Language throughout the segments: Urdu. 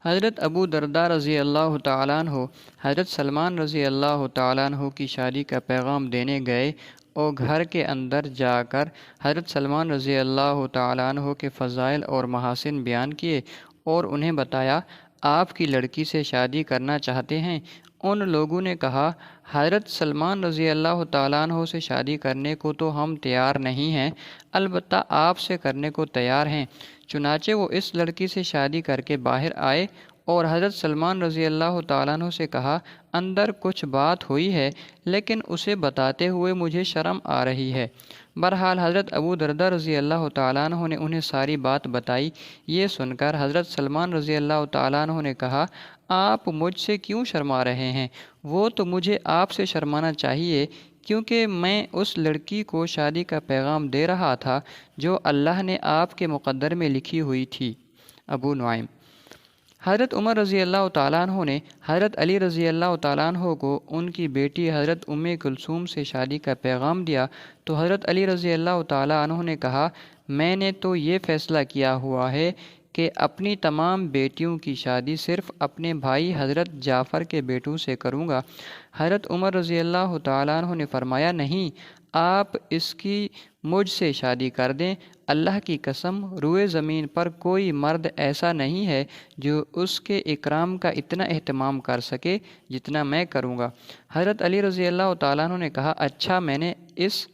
حضرت ابو درداء رضی اللہ تعالیٰ عنہ حضرت سلمان رضی اللہ تعالیٰ عنہ کی شادی کا پیغام دینے گئے اور گھر کے اندر جا کر حضرت سلمان رضی اللہ تعالیٰ عنہ کے فضائل اور محاسن بیان کیے اور انہیں بتایا آپ کی لڑکی سے شادی کرنا چاہتے ہیں۔ ان لوگوں نے کہا حضرت سلمان رضی اللہ تعالیٰ عنہ سے شادی کرنے کو تو ہم تیار نہیں ہیں، البتہ آپ سے کرنے کو تیار ہیں۔ چنانچہ وہ اس لڑکی سے شادی کر کے باہر آئے اور حضرت سلمان رضی اللہ تعالیٰ عنہ سے کہا اندر کچھ بات ہوئی ہے لیکن اسے بتاتے ہوئے مجھے شرم آ رہی ہے۔ بہرحال حضرت ابو درداء رضی اللہ تعالیٰ عنہ نے انہیں ساری بات بتائی۔ یہ سن کر حضرت سلمان رضی اللہ تعالیٰ عنہ نے کہا آپ مجھ سے کیوں شرما رہے ہیں؟ وہ تو مجھے آپ سے شرمانا چاہیے کیونکہ میں اس لڑکی کو شادی کا پیغام دے رہا تھا جو اللہ نے آپ کے مقدر میں لکھی ہوئی تھی۔ ابو نعیم۔ حضرت عمر رضی اللہ تعالیٰ عنہ نے حضرت علی رضی اللہ تعالیٰ عنہ کو ان کی بیٹی حضرت کلثوم سے شادی کا پیغام دیا تو حضرت علی رضی اللہ تعالیٰ عنہ نے کہا میں نے تو یہ فیصلہ کیا ہوا ہے کہ اپنی تمام بیٹیوں کی شادی صرف اپنے بھائی حضرت جعفر کے بیٹوں سے کروں گا۔ حضرت عمر رضی اللہ تعالیٰ عنہ نے فرمایا نہیں، آپ اس کی مجھ سے شادی کر دیں، اللہ کی قسم روئے زمین پر کوئی مرد ایسا نہیں ہے جو اس کے اکرام کا اتنا اہتمام کر سکے جتنا میں کروں گا۔ حضرت علی رضی اللہ تعالیٰ عنہ نے کہا اچھا میں نے اس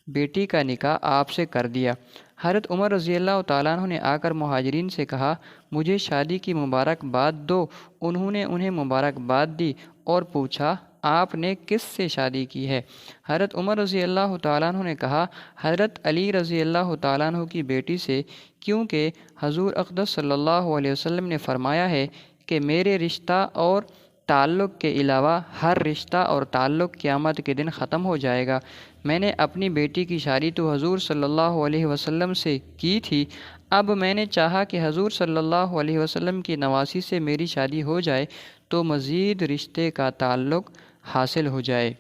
بیٹی کا نکاح آپ سے کر دیا۔ حضرت عمر رضی اللہ تعالیٰ عنہ نے آ کر مہاجرین سے کہا مجھے شادی کی مبارکباد دو۔ انہوں نے انہیں مبارکباد دی اور پوچھا آپ نے کس سے شادی کی ہے؟ حضرت عمر رضی اللہ تعالیٰ عنہ نے کہا حضرت علی رضی اللہ تعالیٰ عنہ کی بیٹی سے، کیونکہ حضور اقدس صلی اللہ علیہ وسلم نے فرمایا ہے کہ میرے رشتہ اور تعلق کے علاوہ ہر رشتہ اور تعلق قیامت کے دن ختم ہو جائے گا۔ میں نے اپنی بیٹی کی شادی تو حضور صلی اللہ علیہ وسلم سے کی تھی، اب میں نے چاہا کہ حضور صلی اللہ علیہ وسلم کی نواسی سے میری شادی ہو جائے تو مزید رشتے کا تعلق حاصل ہو جائے۔